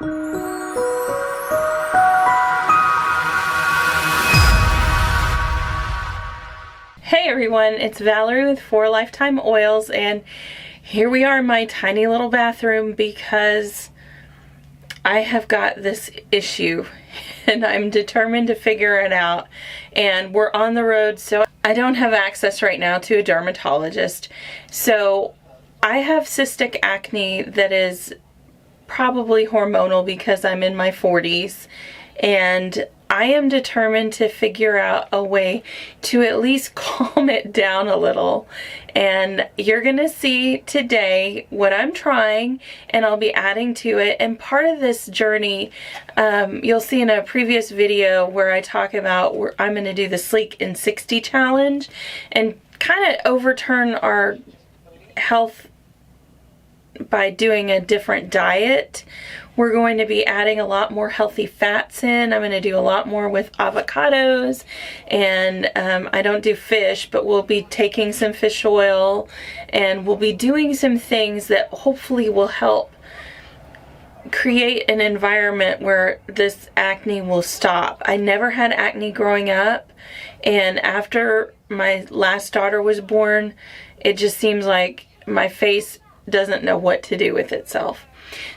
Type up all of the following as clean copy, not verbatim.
Hey everyone, it's Valerie with Fouralifetime Oils, and here we are in my tiny little bathroom because I have got this issue and I'm determined to figure it out. And we're on the road, so I don't have access right now to a dermatologist. So I have cystic acne that is probably hormonal because I'm in my 40s, and I am determined to figure out a way to at least calm it down a little. And you're gonna see today what I'm trying, and I'll be adding to it. And part of this journey, you'll see in a previous video where I talk about where I'm gonna do the Sleek in 60 challenge and kind of overturn our health by doing a different diet. We're going to be adding a lot more healthy fats in. I'm going to do a lot more with avocados, and I don't do fish, but we'll be taking some fish oil, and we'll be doing some things that hopefully will help create an environment where this acne will stop. I never had acne growing up, and after my last daughter was born, it just seems like my face doesn't know what to do with itself.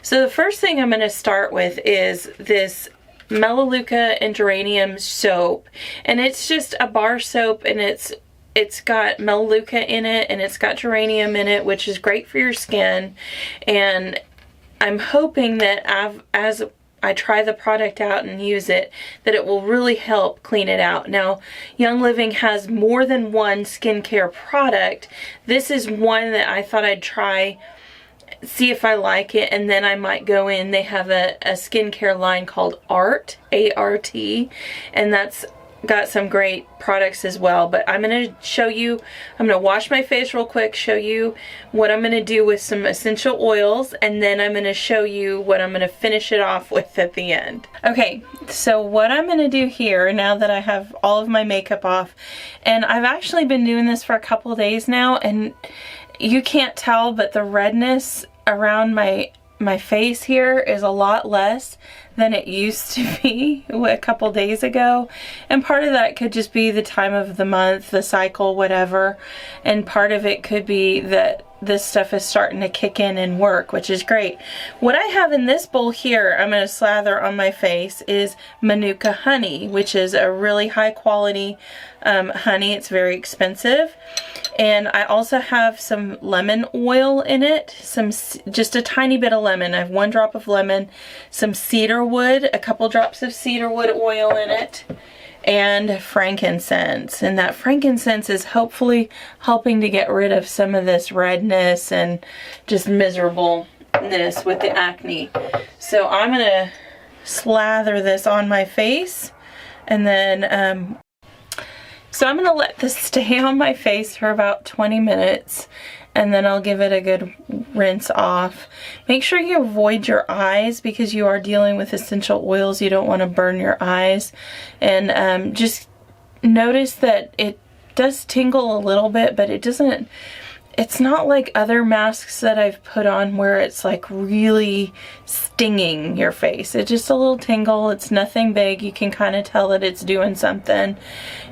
So the first thing I'm going to start with is this Melalueca Geranium Soap, and it's just a bar soap, and it's got Melalueca in it, and it's got geranium in it, which is great for your skin. And I'm hoping that as I try the product out and use it, that it will really help clean it out. Now, Young Living has more than one skincare product. This is one that I thought I'd try, see if I like it, and then I might go in. They have a skincare line called Art, A-R-T, and that's got some great products as well. But I'm going to show you, I'm going to wash my face real quick, show you what I'm going to do with some essential oils, and then I'm going to show you what I'm going to finish it off with at the end. Okay, so what I'm going to do here, now that I have all of my makeup off, and I've actually been doing this for a couple of days now, and you can't tell, but the redness around my face here is a lot less than it used to be a couple days ago. And part of that could just be the time of the month, the cycle, whatever. And part of it could be that this stuff is starting to kick in and work, which is great. What I have in this bowl here, I'm going to slather on my face, is Manuka honey, which is a really high quality honey. It's very expensive. And I also have some lemon oil in it, just a tiny bit of lemon. I have 1 drop of lemon, some cedar wood, a couple drops of cedar wood oil in it, and frankincense. And that frankincense is hopefully helping to get rid of some of this redness and just miserableness with the acne. So I'm going to slather this on my face, and then so I'm going to let this stay on my face for about 20 minutes, and then I'll give it a good rinse off. Make sure you avoid your eyes because you are dealing with essential oils. You don't want to burn your eyes. And just notice that it does tingle a little bit, but it's not like other masks that I've put on where it's like really stinging your face. It's just a little tingle. It's nothing big. You can kind of tell that it's doing something.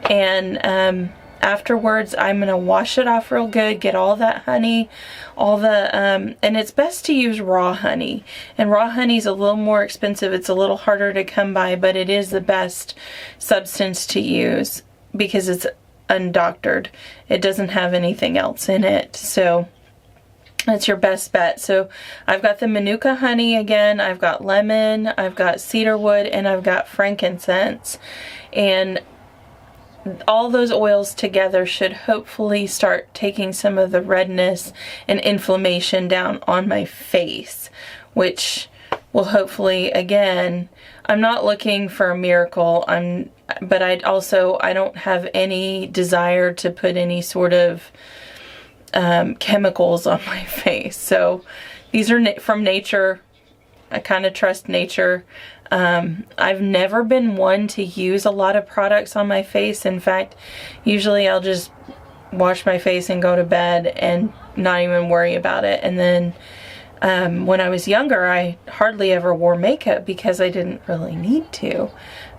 And afterwards, I'm going to wash it off real good, get all that honey, and it's best to use raw honey. And raw honey is a little more expensive. It's a little harder to come by, but it is the best substance to use because it's undoctored. It doesn't have anything else in it, so that's your best bet. So I've got the Manuka honey again, I've got lemon, I've got cedar wood, and I've got frankincense, and all those oils together should hopefully start taking some of the redness and inflammation down on my face, which will hopefully, again, I'm not looking for a miracle, but I don't have any desire to put any sort of chemicals on my face. So these are from nature. I kind of trust nature. I've never been one to use a lot of products on my face. In fact, usually I'll just wash my face and go to bed and not even worry about it. And then When I was younger, I hardly ever wore makeup because I didn't really need to.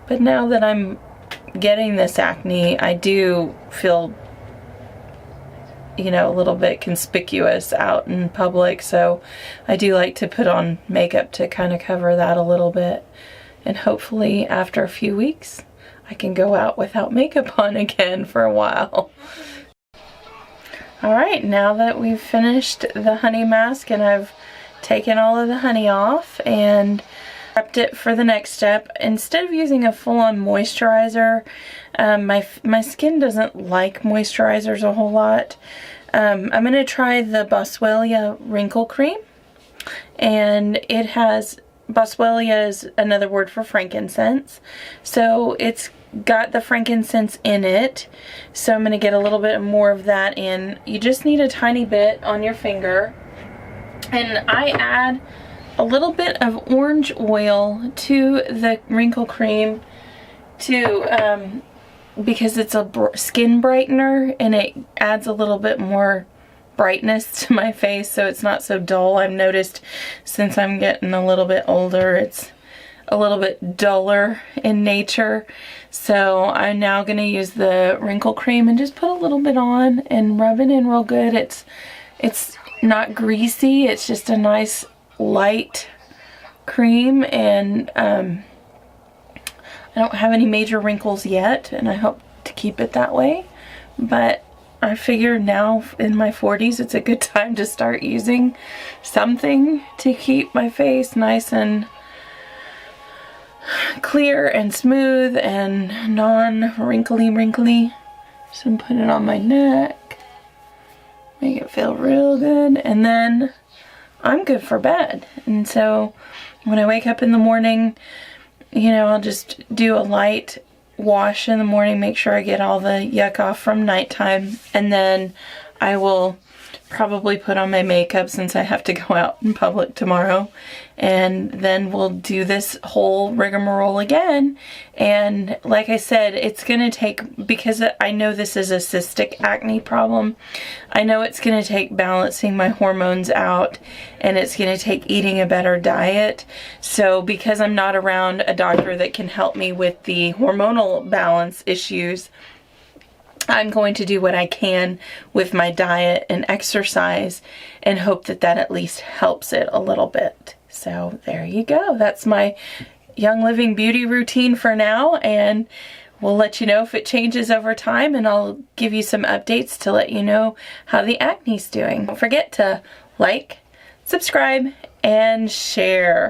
But now that I'm getting this acne, I do feel, you know, a little bit conspicuous out in public, so I do like to put on makeup to kind of cover that a little bit. And hopefully after a few weeks, I can go out without makeup on again for a while. Alright, now that we've finished the honey mask and I've taken all of the honey off and prepped it for the next step, instead of using a full-on moisturizer, my skin doesn't like moisturizers a whole lot. I'm going to try the Boswellia Wrinkle Cream, and it has, Boswellia is another word for frankincense, so it's got the frankincense in it, so I'm going to get a little bit more of that in. You just need a tiny bit on your finger, and I add a little bit of orange oil to the wrinkle cream because it's a skin brightener, and it adds a little bit more brightness to my face so it's not so dull. I've noticed since I'm getting a little bit older, it's a little bit duller in nature. So I'm now going to use the wrinkle cream and just put a little bit on and rub it in real good. It's not greasy, it's just a nice light cream, and I don't have any major wrinkles yet, and I hope to keep it that way. But I figure now in my 40s it's a good time to start using something to keep my face nice and clear and smooth and non-wrinkly. So I'm putting it on my neck, make it feel real good, and then I'm good for bed. And so when I wake up in the morning, you know, I'll just do a light wash in the morning, make sure I get all the yuck off from nighttime, and then I will probably put on my makeup since I have to go out in public tomorrow, and then we'll do this whole rigmarole again. And like I said, it's gonna take, because I know this is a cystic acne problem, I know it's gonna take balancing my hormones out, and it's gonna take eating a better diet. So because I'm not around a doctor that can help me with the hormonal balance issues, I'm going to do what I can with my diet and exercise and hope that that at least helps it a little bit. So there you go. That's my Young Living beauty routine for now, and we'll let you know if it changes over time, and I'll give you some updates to let you know how the acne's doing. Don't forget to like, subscribe, and share.